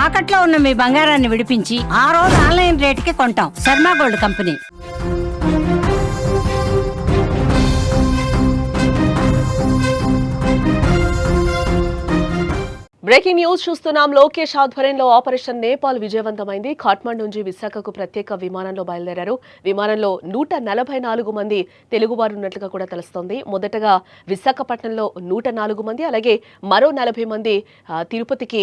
తాకట్లో ఉన్న మీ బంగారాన్ని విడిపించి ఆ రోజు ఆన్లైన్ రేటుకి కొంటాం. Sharma gold company. Breaking news చూస్తున్నాం. లోకేష్ ఆధ్వర్యంలో ఆపరేషన్ నేపాల్ విజయవంతమైంది. ఖాట్మండ్ నుంచి విశాఖకు ప్రత్యేక విమానంలో బయలుదేరారు. విమానంలో 144 మంది తెలుగువారు ఉన్నట్లుగా కూడా తెలుస్తోంది. మొదటగా విశాఖపట్నంలో 104 మంది, అలాగే మరో 40 మంది తిరుపతికి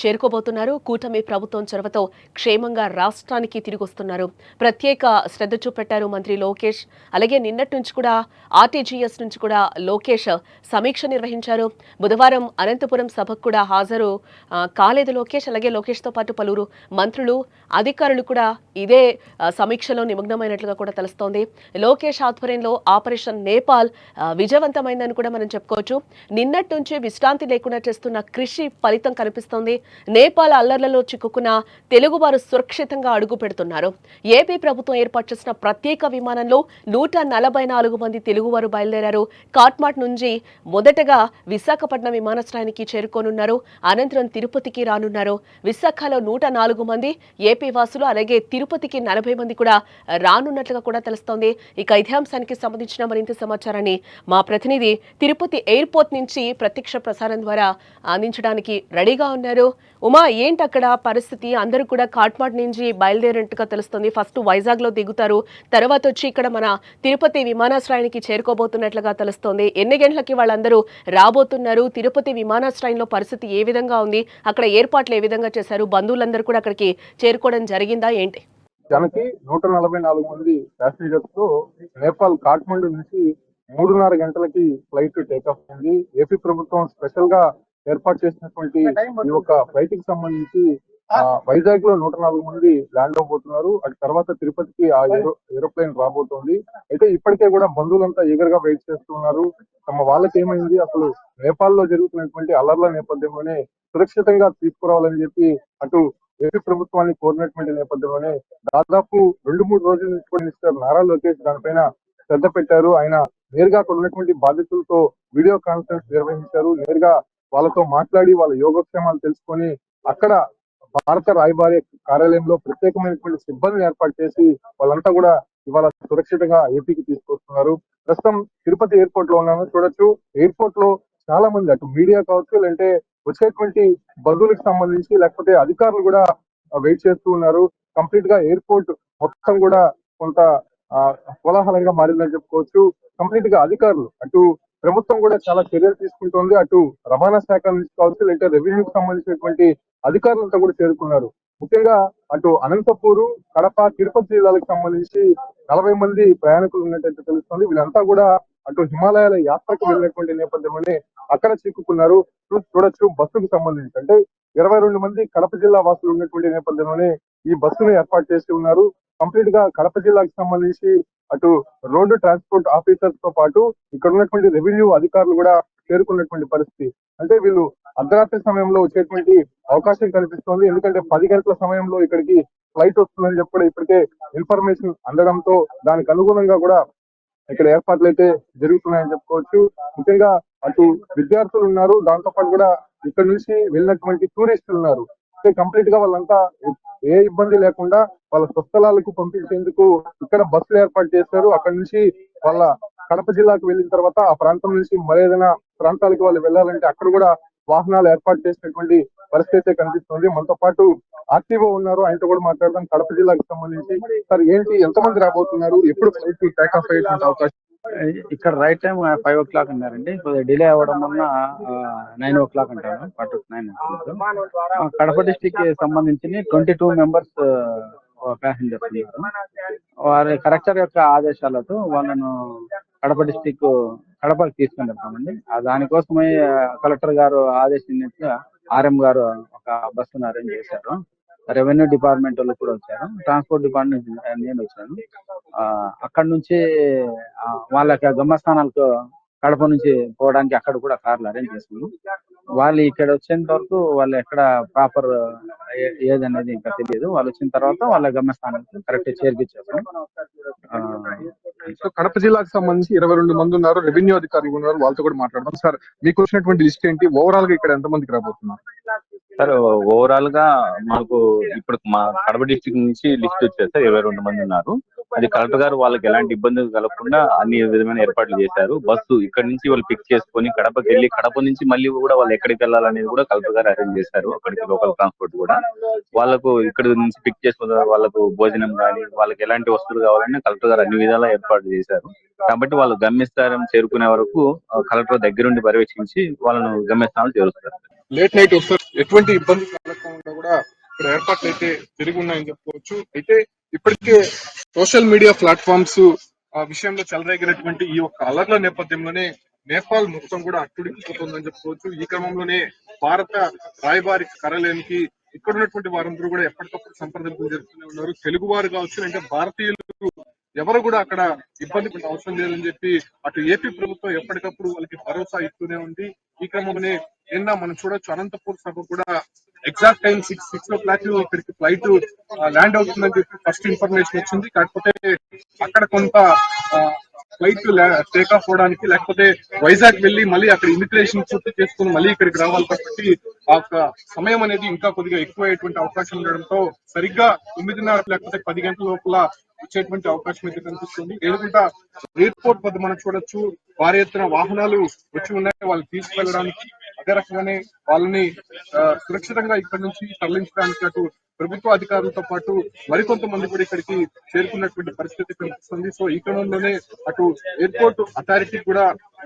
చేరుకోబోతున్నారు. కూటమి ప్రభుత్వం చొరవతో క్షేమంగా రాష్ట్రానికి తిరిగి వస్తున్నారు. ప్రత్యేక శ్రద్ధ చూపెట్టారు మంత్రి లోకేష్. అలాగే నిన్నటి నుంచి కూడా ఆర్టీజీఎస్ నుంచి కూడా లోకేష్ సమీక్ష నిర్వహించారు. బుధవారం అనంతపురం సభకు కూడా హాజరు కాలేదు లోకేష్. అలాగే లోకేష్తో పాటు పలువురు మంత్రులు, అధికారులు కూడా ఇదే సమీక్షలో నిమగ్నమైనట్లుగా కూడా తెలుస్తోంది. లోకేష్ ఆధ్వర్యంలో ఆపరేషన్ నేపాల్ విజయవంతమైందని కూడా మనం చెప్పుకోవచ్చు. నిన్నటి నుంచి విశ్రాంతి లేకుండా చేస్తున్న కృషి ఫలితం కనిపిస్తోంది. నేపాల్ అల్లర్లలో చిక్కుకున్న తెలుగువారు సురక్షితంగా అడుగు పెడుతున్నారు. ఏపీ ప్రభుత్వం ఏర్పాటు చేసిన ప్రత్యేక విమానంలో 144 మంది తెలుగువారు బయలుదేరారు. కాట్మాండ్ నుంచి మొదటగా విశాఖపట్నం విమానాశ్రయానికి చేరుకోనున్నారు. అనంతరం తిరుపతికి రానున్నారు. విశాఖలో 104 మంది ఏపీ వాసులు, అలాగే తిరుపతికి 40 మంది కూడా రానున్నట్లుగా కూడా తెలుస్తోంది. ఇక ఇదే అంశానికి సంబంధించిన మరింత సమాచారాన్ని మా ప్రతినిధి తిరుపతి ఎయిర్పోర్ట్ నుంచి ప్రత్యక్ష ప్రసారం ద్వారా అందించడానికి రెడీగా ఉన్నారు. ఉమా, ఏంటి అక్కడ పరిస్థితి? అందరూ కూడా కాట్మాండ్ నుంచి బయలుదేరినట్టుగా తెలుస్తుంది. ఫస్ట్ వైజాగ్ లో దిగుతారు, తర్వాత వచ్చి ఇక్కడ మన తిరుపతి విమానాశ్రయానికి చేరుకోబోతున్నట్లుగా తెలుస్తోంది. ఎన్ని గంటలకి వాళ్ళందరూ రాబోతున్నారు? తిరుపతి విమానాశ్రయంలో పరిస్థితి ఏ విధంగా ఉంది? అక్కడ ఏర్పాట్లు ఏ విధంగా చేశారు? బంధువులందరూ కూడా అక్కడికి చేరుకోవడం జరిగిందా ఏంటి? జనకి 144 మంది ప్యాసింజర్స్ తో నేపాల్ కాఠ్మండు నుంచి 3:30 గంటలకి ఫ్లైట్ టేకాఫ్ అయింది. ఏపీ ప్రభుత్వం స్పెషల్ గా ఏర్పాటు చేసినటువంటి ఈ యొక్క ఫ్లైట్ కి సంబంధించి వైజాగ్ లో 104 మంది ల్యాండ్ అవబోతున్నారు. అటు తర్వాత తిరుపతికి ఆ ఏరోప్లేన్ రాబోతోంది. అయితే ఇప్పటికే కూడా బంధువులంతా ఈగర్ గా వెయిట్ చేస్తున్నారు. తమ వాళ్ళకి ఏమైంది, అసలు నేపాల్ లో జరుగుతున్నటువంటి అల్లర్ల నేపథ్యంలోనే సురక్షితంగా తీసుకురావాలని చెప్పి అటు ఏపీ ప్రభుత్వాన్ని కోరినటువంటి నేపథ్యంలోనే దాదాపు 2-3 రోజుల నుంచి కూడా మినిస్టర్ నారా లోకేష్ దానిపైన శ్రద్ధ పెట్టారు. ఆయన నేరుగా అక్కడ ఉన్నటువంటి బాధితులతో వీడియో కాన్ఫరెన్స్ నిర్వహించారు. నేరుగా వాళ్ళతో మాట్లాడి వాళ్ళ యోగక్షేమాలు తెలుసుకొని అక్కడ భారత రాయబారి కార్యాలయంలో ప్రత్యేకమైనటువంటి సిబ్బందిని ఏర్పాటు చేసి వాళ్ళంతా కూడా ఇవాళ సురక్షితంగా ఏపీకి తీసుకొస్తున్నారు. ప్రస్తుతం తిరుపతి ఎయిర్పోర్ట్ లో ఉన్నాను. చూడొచ్చు, ఎయిర్పోర్ట్ లో చాలా మంది అటు మీడియా కావచ్చు, లేదంటే వచ్చేటువంటి బంధువులకు సంబంధించి లేకపోతే అధికారులు కూడా వెయిట్ చేస్తూ ఉన్నారు. కంప్లీట్ గా ఎయిర్పోర్ట్ మొత్తం కూడా కొంత కోలాహలంగా మారిందని చెప్పుకోవచ్చు. కంప్లీట్ గా అధికారులు అటు ప్రభుత్వం కూడా చాలా చర్యలు తీసుకుంటోంది. అటు రవాణా శాఖ నుంచి కావచ్చు, లేదంటే రెవెన్యూకి సంబంధించినటువంటి అధికారులంతా కూడా చేరుకున్నారు. ముఖ్యంగా అటు అనంతపూరు, కడప, తిరుపతి జిల్లాలకు సంబంధించి 40 మంది ప్రయాణికులు ఉన్నట్టయితే తెలుస్తుంది. వీళ్ళంతా కూడా అటు హిమాలయాల యాత్రకు వెళ్ళినటువంటి నేపథ్యంలోనే అక్కడ చిక్కుకున్నారు. చూడొచ్చు, బస్సుకు సంబంధించి అంటే 22 మంది కడప జిల్లా వాసులు ఉన్నటువంటి నేపథ్యంలోనే ఈ బస్సును ఏర్పాటు చేసి ఉన్నారు. కంప్లీట్ గా కడప జిల్లాకు సంబంధించి అటు రోడ్డు ట్రాన్స్పోర్ట్ ఆఫీసర్స్ తో పాటు ఇక్కడ ఉన్నటువంటి రెవెన్యూ అధికారులు కూడా చేరుకున్నటువంటి పరిస్థితి. అంటే వీళ్ళు అర్ధరాత్రి సమయంలో వచ్చేటువంటి అవకాశం కనిపిస్తోంది. ఎందుకంటే 10 గంటల సమయంలో ఇక్కడికి ఫ్లైట్ వస్తుందని చెప్పి కూడా ఇప్పటికే ఇన్ఫర్మేషన్ అందడంతో దానికి అనుగుణంగా కూడా ఇక్కడ ఏర్పాట్లు అయితే జరుగుతున్నాయని చెప్పుకోవచ్చు. ముఖ్యంగా అటు విద్యార్థులు ఉన్నారు, దాంతో పాటు కూడా ఇక్కడ నుంచి వెళ్ళినటువంటి టూరిస్టులు ఉన్నారు. కంప్లీట్ గా వాళ్ళంతా ఏ ఇబ్బంది లేకుండా వాళ్ళ స్వస్థలాలకు పంపించేందుకు ఇక్కడ బస్సులు ఏర్పాటు చేశారు. అక్కడ నుంచి వాళ్ళ కడప జిల్లాకు వెళ్ళిన తర్వాత ఆ ప్రాంతం నుంచి మరేదైనా ప్రాంతాలకు వాళ్ళు వెళ్ళాలంటే అక్కడ కూడా వాహనాలు ఏర్పాటు చేసినటువంటి పరిస్థితి అయితే కనిపిస్తుంది. మనతో పాటు ఆర్టీఓ ఉన్నారు, ఆయనతో కూడా మాట్లాడదాం. కడప జిల్లాకు సంబంధించి సార్ ఏంటి, ఎంతమంది రాబోతున్నారు, ఎప్పుడు ఫ్లైట్ టేక్ ఆఫ్ అయ్యేటువంటి అవకాశం? ఇక్కడ రైట్ టైం 5 o'clock అన్నారండి. కొద్దిగా డిలే అవ్వడం వల్ల 9 o'clock అంటారు. 9 కడప డిస్టిక్ కి సంబంధించి 22 మెంబర్స్ ప్యాసింజర్స్ ఉన్నారు. వారి కలెక్టర్ యొక్క ఆదేశాలతో వాళ్ళను కడప డిస్టిక్ కడపకి తీసుకొని వెళ్తామండి. దానికోసమే కలెక్టర్ గారు ఆదేశించినట్టుగా ఆర్ఎం గారు ఒక బస్సును అరేంజ్ చేశారు. రెవెన్యూ డిపార్ట్మెంట్ వాళ్ళు కూడా వచ్చారు, ట్రాన్స్పోర్ట్ డిపార్ట్మెంట్ నేను వచ్చాను. అక్కడ నుంచి వాళ్ళ గమ్యస్థానాలకు కడప నుంచి పోవడానికి అక్కడ కూడా కార్లు అరేంజ్ చేసుకున్నాం. వాళ్ళు ఇక్కడ వచ్చేంత వరకు వాళ్ళు ఎక్కడ ప్రాపర్ ఏదనేది ఇంకా తెలియదు. వాళ్ళు వచ్చిన తర్వాత వాళ్ళ గమ్యస్థానానికి కరెక్ట్ చేర్పించేస్తాం. సో కడప జిల్లాకు సంబంధించి 22 మంది ఉన్నారు, రెవెన్యూ అధికారులు ఉన్నారు, వాళ్ళతో కూడా మాట్లాడదాం. సార్, మీకు వచ్చినటువంటి లిస్ట్ ఏంటి? ఓవరాల్ గా ఇక్కడ ఎంత మందికి రాబోతున్నారు? సార్ ఓవరాల్ గా మాకు ఇప్పుడు మా కడప డిస్ట్రిక్ట్ నుంచి లిస్ట్ వచ్చారు సార్, 22 మంది ఉన్నారు. అది కలెక్టర్ గారు వాళ్ళకి ఎలాంటి ఇబ్బందులు కలగకుండా అన్ని విధమైన ఏర్పాట్లు చేశారు. బస్సు ఇక్కడ నుంచి వాళ్ళు పిక్ చేసుకొని కడపకి వెళ్ళి కడప నుంచి మళ్ళీ కూడా వాళ్ళు ఎక్కడికి వెళ్ళాలనేది కూడా కలెక్టర్ గారు అరేంజ్ చేశారు. అక్కడికి లోకల్ ట్రాన్స్పోర్ట్ కూడా వాళ్ళకు ఇక్కడ నుంచి పిక్ చేసుకున్న వాళ్ళకు భోజనం కానీ వాళ్ళకి ఎలాంటి వస్తువులు కావాలని కలెక్టర్ గారు అన్ని విధాలా ఏర్పాటు చేశారు. కాబట్టి వాళ్ళు గమ్యస్థానం చేరుకునే వరకు కలెక్టర్ దగ్గరుండి పర్యవేక్షించి వాళ్ళను గమ్యస్థానాలు చేరుస్తారు. లేట్ నైట్ వస్తారు, ఎటువంటి ఇబ్బంది కలగకుండా కూడా ఇక్కడ ఏర్పాట్లు అయితే జరిగి ఉన్నాయని చెప్పుకోవచ్చు. అయితే ఇప్పటికే సోషల్ మీడియా ప్లాట్ఫామ్స్ విషయంలో చెలరేగినటువంటి ఈ ఒక్క అలర్ల నేపథ్యంలోనే నేపాల్ మొత్తం కూడా అట్టుడికిపోతుందని చెప్పుకోవచ్చు. ఈ క్రమంలోనే భారత రాయబారి కార్యాలయానికి ఇక్కడ ఉన్నటువంటి వారందరూ కూడా ఎప్పటికప్పుడు సంప్రదింపులు జరుపుతూనే ఉన్నారు. తెలుగు వారు కావచ్చు, అంటే భారతీయులు ఎవరు కూడా అక్కడ ఇబ్బంది పడే అవసరం లేదని చెప్పి అటు ఏపీ ప్రభుత్వం ఎప్పటికప్పుడు వాళ్ళకి భరోసా ఇస్తూనే ఉంది. ఈ క్రమంలోనే నిన్న మనం చూడొచ్చు, అనంతపూర్ సభ కూడా ఎగ్జాక్ట్ టైం 6 o'clock ఇక్కడికి ఫ్లైట్ ల్యాండ్ అవుతుందని చెప్పి ఫస్ట్ ఇన్ఫర్మేషన్ వచ్చింది. కాకపోతే అక్కడ కొంత ఫ్లైట్ టేక్ ఆఫ్ అవడానికి, లేకపోతే వైజాగ్ వెళ్లి మళ్ళీ అక్కడ ఇమిగ్రేషన్ పూర్తి చేసుకుని మళ్ళీ ఇక్కడికి రావాలి కాబట్టి ఆ సమయం అనేది ఇంకా కొద్దిగా ఎక్కువ అయ్యేటువంటి అవకాశం ఉండడంతో సరిగ్గా 9:30 లేకపోతే 10 గంటల లోపల వచ్చేటువంటి అవకాశం అయితే కనిపిస్తుంది. ఏడుగుంట ఎయిర్పోర్ట్ వద్ద మనం చూడొచ్చు, భారీ ఎత్తున వాహనాలు వచ్చి ఉన్నాయి వాళ్ళు తీసుకెళ్లడానికి. అదే రకంగానే వాళ్ళని సురక్షితంగా ఇక్కడి నుంచి తరలించడానికి అటు ప్రభుత్వ అధికారులతో పాటు మరికొంతమంది కూడా ఇక్కడికి చేరుకున్నటువంటి పరిస్థితి కనిపిస్తుంది. సో ఈ క్రమంలోనే అటు ఎయిర్పోర్ట్ అథారిటీ కూడా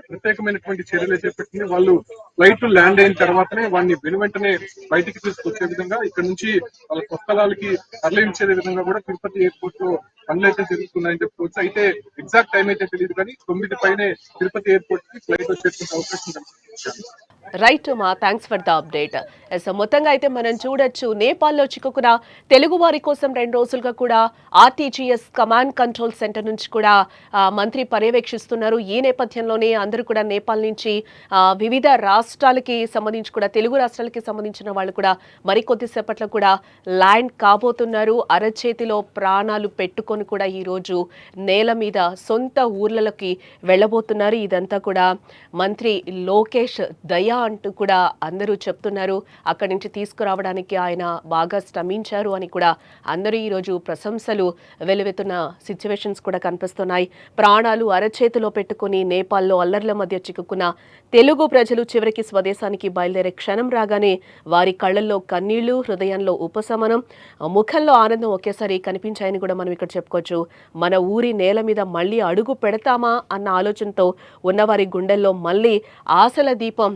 ప్రత్యేకమైనటువంటి చర్యలు చేపట్టింది. వాళ్ళు ఫ్లైట్ ల్యాండ్ అయిన తర్వాతనే వాడిని వెనువెంటనే బయటికి తీసుకొచ్చే విధంగా ఇక్కడ నుంచి వాళ్ళ స్వస్థలాలకి తరలించే విధంగా కూడా తిరుపతి ఎయిర్పోర్ట్ లో పనులు అయితే జరుగుతున్నాయని చెప్పుకోవచ్చు. అయితే ఎగ్జాక్ట్ టైం అయితే తెలియదు, కానీ 9 పైనే తిరుపతి ఎయిర్పోర్ట్ కి ఫ్లైట్ వచ్చేటువంటి అవకాశం కనిపిస్తుంది. రైట్ మా, థ్యాంక్స్ ఫర్ ద అప్డేట్. మొత్తంగా అయితే మనం చూడొచ్చు, నేపాల్లో చిక్కుకున్న తెలుగు వారి కోసం 2 రోజులుగా కూడా ఆర్టీజీఎస్ కమాండ్ కంట్రోల్ సెంటర్ నుంచి కూడా మంత్రి పర్యవేక్షిస్తున్నారు. ఈ నేపథ్యంలోనే అందరూ కూడా నేపాల్ నుంచి వివిధ రాష్ట్రాలకి సంబంధించి కూడా తెలుగు రాష్ట్రాలకి సంబంధించిన వాళ్ళు కూడా మరికొద్దిసేపట్లో కూడా ల్యాండ్ కాబోతున్నారు. అరచేతిలో ప్రాణాలు పెట్టుకొని కూడా ఈరోజు నేల మీద సొంత ఊర్లలోకి వెళ్ళబోతున్నారు. ఇదంతా కూడా మంత్రి లోకేష్ దయా అంటూ కూడా అందరూ చెప్తున్నారు. అక్కడి నుంచి తీసుకురావడానికి ఆయన బాగా శ్రమించారు అని కూడా అందరూ ఈరోజు ప్రశంసలు వెలువెత్తున్న సిచ్యువేషన్స్ కూడా కనిపిస్తున్నాయి. ప్రాణాలు అరచేతిలో పెట్టుకుని నేపాల్లో అల్లర్ల మధ్య చిక్కుకున్న తెలుగు ప్రజలు చివరికి స్వదేశానికి బయలుదేరే క్షణం రాగానే వారి కళ్ళల్లో కన్నీళ్లు, హృదయంలో ఉపశమనం, ముఖంలో ఆనందం ఒకేసారి కనిపించాయని కూడా మనం ఇక్కడ చెప్పుకోవచ్చు. మన ఊరి నేల మీద మళ్ళీ అడుగు పెడతామా అన్న ఆలోచనతో ఉన్నవారి గుండెల్లో మళ్ళీ ఆశల దీపం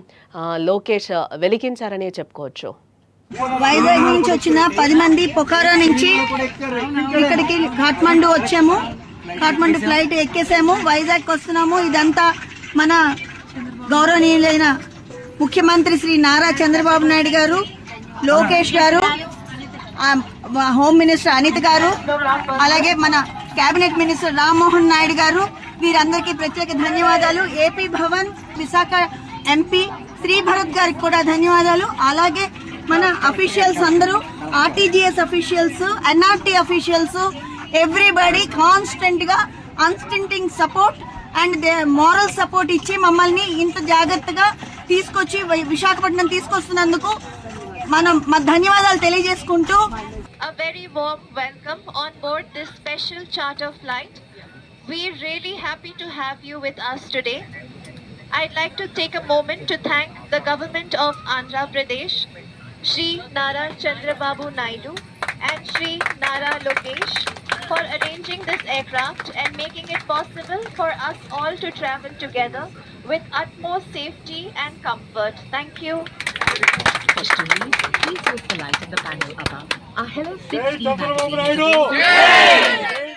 లోకేష్ వెలిగించారనే చెప్పుకోవచ్చు. వైజాగ్ నుంచి వచ్చిన 10 మంది పొఖారా నుంచి ఇక్కడికి కాఠ్మండు వచ్చాము. కాఠ్మండు ఫ్లైట్ ఎక్కేసాము, వైజాగ్ వస్తున్నాము. ఇదంతా మన గౌరవనీయులైన ముఖ్యమంత్రి శ్రీ నారా చంద్రబాబు నాయుడు గారు, లోకేష్ గారు, హోమ్ మినిస్టర్ అనిత గారు, అలాగే మన కేబినెట్ మినిస్టర్ రామ్మోహన్ నాయుడు గారు, వీరందరికీ ప్రత్యేక ధన్యవాదాలు. ఏపీ భవన్ విశాఖ ఎంపీ శ్రీ భరత్ గారికి కూడా ధన్యవాదాలు. అలాగే మన అఫీషియల్స్ అందరూ, RTGS officials, NRT officials, everybody constant గా unstinting support and moral support ఇచ్చి మమ్మల్ని ఇంత జాగ్రత్తగా తీసుకొచ్చి విశాఖపట్నం తీసుకొస్తున్నందుకు మనం మా ధన్యవాదాలు తెలియజేసుకుంటూ A very warm welcome on board this special charter flight. We're really happy to have you with us today. I'd like to take a moment to thank the government of Andhra Pradesh, Shri Nara Chandrababu Naidu and Shri Nara Lokesh for arranging this aircraft and making it possible for us all to travel together with utmost safety and comfort. Thank you. Questioning, please use the light in the panel above. Our Hello 6E magazine.